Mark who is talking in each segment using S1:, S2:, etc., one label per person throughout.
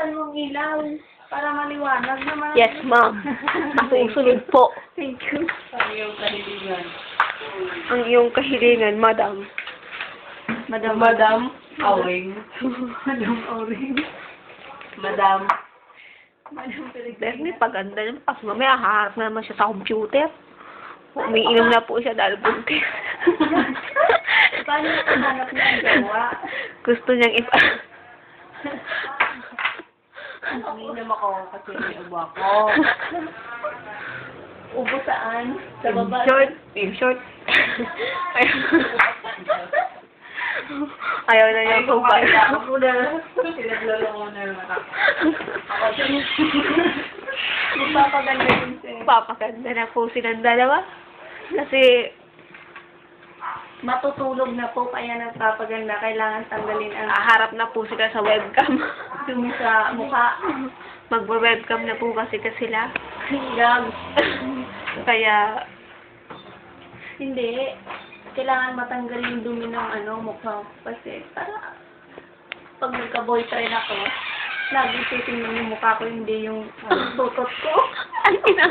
S1: buksan mong ilaw para maliwanag naman.
S2: Yes, ma'am. Nasusunod po.
S1: Thank you.
S3: Ang iyong kahilingan.
S2: Ang iyong kahilingan, madam.
S3: Madam Awing.
S1: Madam Oring.
S3: Madam.
S1: Madam
S2: Bernie, paganda naman. Kasi mamaya, haharap na naman siya sa computer. Umiinom na po siya dahil buntis.
S1: Paano nahanap ng gawa?
S2: Gusto niyang ipa...
S3: Umiinom ako kasi may ubo ako.
S1: Ubo saan? Sa baba?
S2: In short. Ayaw na niya po ba?
S3: Ako na. Pinaglulungo na naman ako. Ako din.
S1: Magpapaganda din siya.
S2: Papaganda na po silang dalawa. Kasi,
S1: Matutulog na po, kaya nagpapaganda. Kailangan tanggalin ang
S2: haharap na po sila sa webcam.
S1: dumi sa mukha.
S2: Magwa-webcam na po kasi sila.
S1: Gag.
S2: Kaya,
S1: Hindi. Kailangan matanggal yung dumi ng mukha. Kasi, para pag nagka-boyfriend ako, lagi titingnan yung mukha ko, hindi yung tutot ko.
S2: ay, ina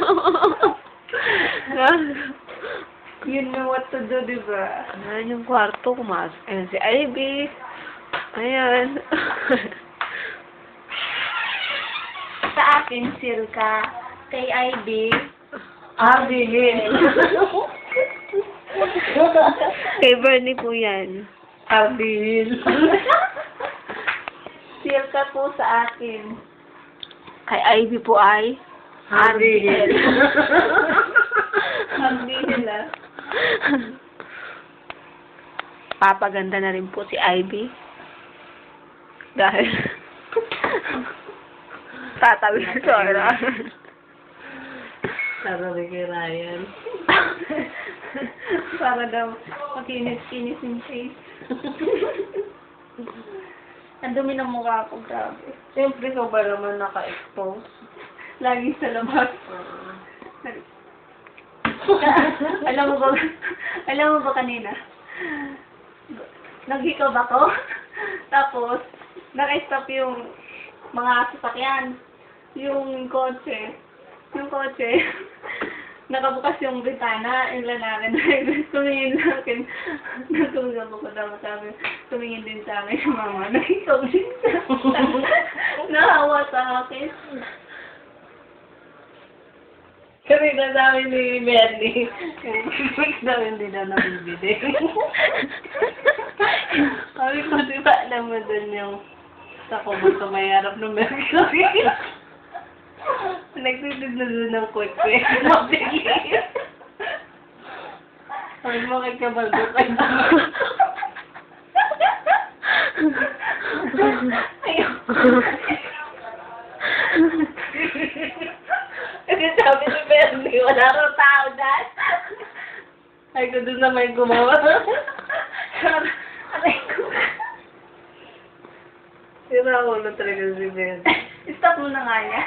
S1: You know what to do, di ba?
S2: Ayan yung kwarto, Ayan si Ivy. Ayan.
S1: Sa akin, Silka. Kay Ivy.
S3: Abihin.
S2: Kay Bernie po yan.
S3: Abihin.
S1: Silka po sa akin.
S2: Kay Ivy po ay
S3: Abihin.
S1: Hindi nila.
S2: Papaganda na rin po si Ivy. Dahil tatawi sa oras.
S3: Sabi kay Ryan.
S1: Para daw makinis-kinis yung face. Ang dumi ng mukha ko, grabe.
S3: Siyempre ka ba naman naka-expose?
S1: Lagi sa labas. alam mo ba kanina? Naghikaw ako. Tapos, naka-stop yung mga sasakyan. Yung kotse, nakabukas yung bintana, yung lanagan na tumingin sa akin. Natulog ako dapat sabi, tumingin din sa akin yung mama. Nakikaw din siya. Nahawa sa akin.
S3: Kasi nasabi ni Bernie, fix daw hindi na nabibili. Sabi ko, di ba alam mo dun yung sa kumot sa may harap ng Mercury? Nagtitid na dun ng kotse. Mabili. Sabi mo kay Kabaldo kayo. Kasi sabi ni Bernie, wala raw tao dahil. Ay ko dun na may gumawa.
S1: Aray ko.
S3: Sira ulo talaga si Bernie.
S1: Stop mo na nga niya.